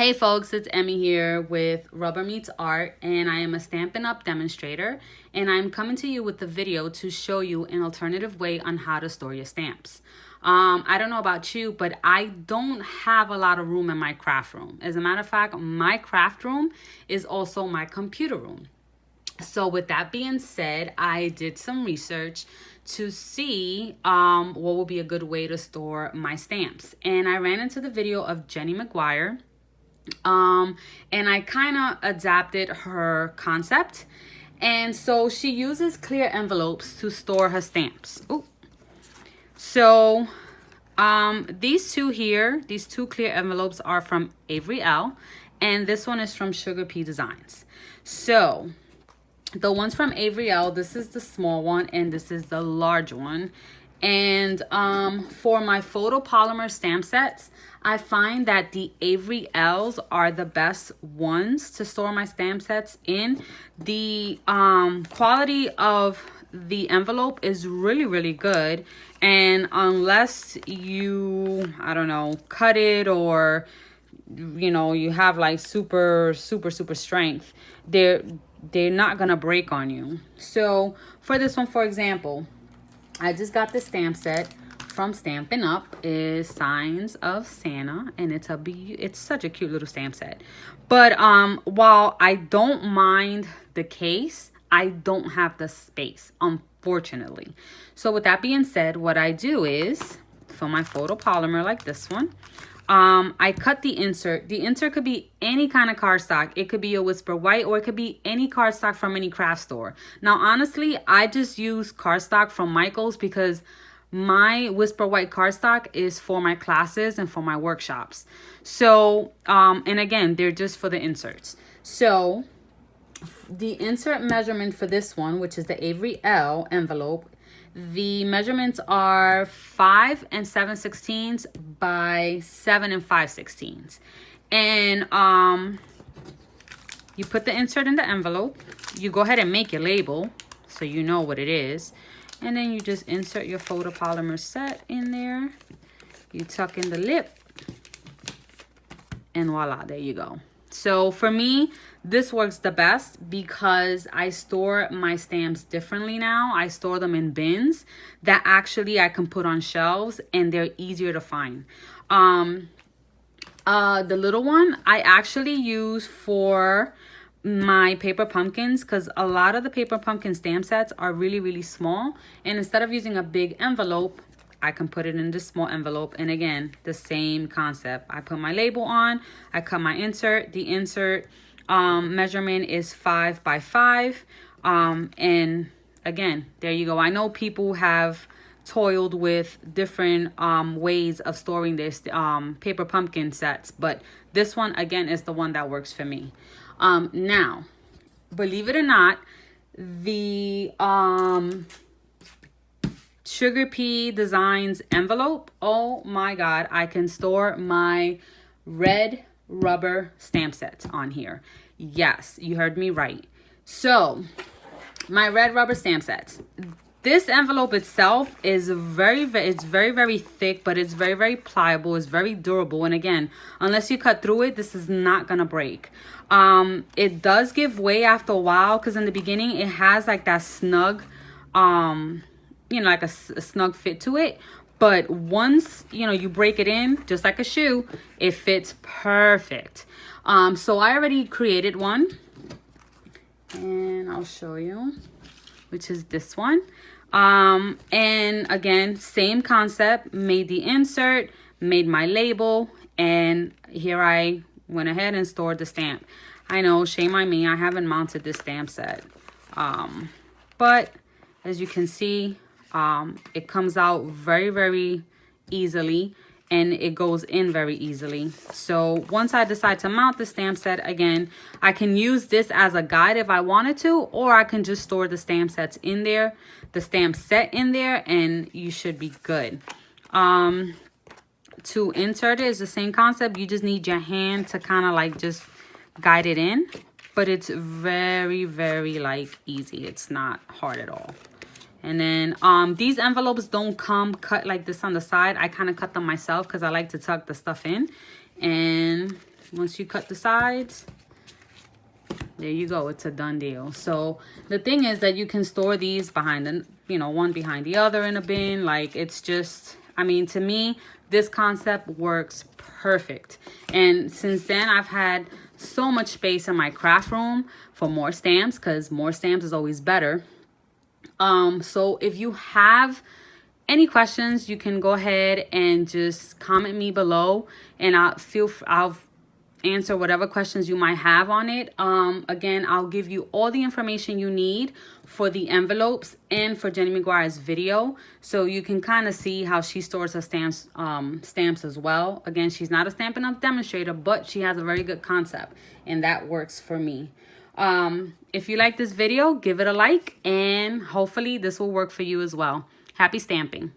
Hey folks, it's Emmy here with Rubber Meets Art, and I am a Stampin' Up demonstrator, and I'm coming to you with a video to show you an alternative way on how to store your stamps. I don't know about you, but I don't have a lot of room in my craft room. As a matter of fact, my craft room is also my computer room. So with that being said, I did some research to see what would be a good way to store my stamps. And I ran into the video of Jenny McGuire. And I kind of adapted her concept. And so she uses clear envelopes to store her stamps. Ooh. So these two here, these two clear envelopes are from Avery Elle, and this one is from Pea Designs. So the ones from Avery Elle, this is the small one and this is the large one. And for my photopolymer stamp sets, I find that the Avery Elle's are the best ones to store my stamp sets in. The quality of the envelope is really good, and unless you, I don't know, cut it or you have like super strength, they're not gonna break on you. So for this one, for example, I just got this stamp set from Stampin' Up. Is Signs of Santa, and it's such a cute little stamp set. But while I don't mind the case, I don't have the space, unfortunately. So with that being said, what I do is, for my photopolymer like this one, I cut the insert. The insert could be any kind of cardstock. It could be a Whisper White, or it could be any cardstock from any craft store. Now, honestly, I just use cardstock from Michael's because my Whisper White cardstock is for my classes and for my workshops. So, and again, they're just for the inserts. So the insert measurement for this one, which is the Avery Elle envelope, the measurements are 5 7/16 by 7 5/16. And you put the insert in the envelope. You go ahead and make your label so you know what it is. And then you just insert your photopolymer set in there. You tuck in the lip. And voila, there you go. So for me, this works the best because I store my stamps differently now. I store them in bins that actually I can put on shelves, and they're easier to find. The little one I actually use for my paper pumpkins, because a lot of the paper pumpkin stamp sets are really small, and instead of using a big envelope, I can put it in this small envelope. And again, the same concept. I put my label on, I cut my insert. The insert measurement is 5 by 5. And again, there you go. I know people have toiled with different ways of storing this paper pumpkin sets, but this one again is the one that works for me. Now, believe it or not, the Pea Designs envelope, oh my god, I can store my red rubber stamp sets on here. Yes, you heard me right. So my red rubber stamp sets, this envelope itself is very thick, but it's very pliable. It's very durable, and again, unless you cut through it, this is not gonna break. It does give way after a while, because in the beginning it has like that snug like a snug fit to it, but once you break it in, just like a shoe, it fits perfect. So I already created one, and I'll show you, which is this one. And again, same concept, made the insert, made my label, and here I went ahead and stored the stamp. I know, shame on me, I haven't mounted this stamp set, but as you can see, it comes out very easily, and it goes in very easily. So once I decide to mount the stamp set, again, I can use this as a guide if I wanted to, or I can just store the stamp sets in there, the stamp set in there, and you should be good. To insert it is the same concept. You just need your hand to kind of like just guide it in, but it's very like easy. It's not hard at all. And then these envelopes don't come cut like this on the side. I kind of cut them myself because I like to tuck the stuff in. And once you cut the sides, there you go. It's a done deal. So the thing is that you can store these behind the, you know, one behind the other in a bin. Like, it's just, I mean, to me, this concept works perfect. And since then, I've had so much space in my craft room for more stamps, because more stamps is always better. So if you have any questions, you can go ahead and just comment me below, and I'll answer whatever questions you might have on it. Again, I'll give you all the information you need for the envelopes and for Jenny McGuire's video, so you can kind of see how she stores her stamps as well. Again, she's not a Stampin' Up! Demonstrator, but she has a very good concept, and that works for me. If you like this video, give it a like, and hopefully this will work for you as well. Happy stamping!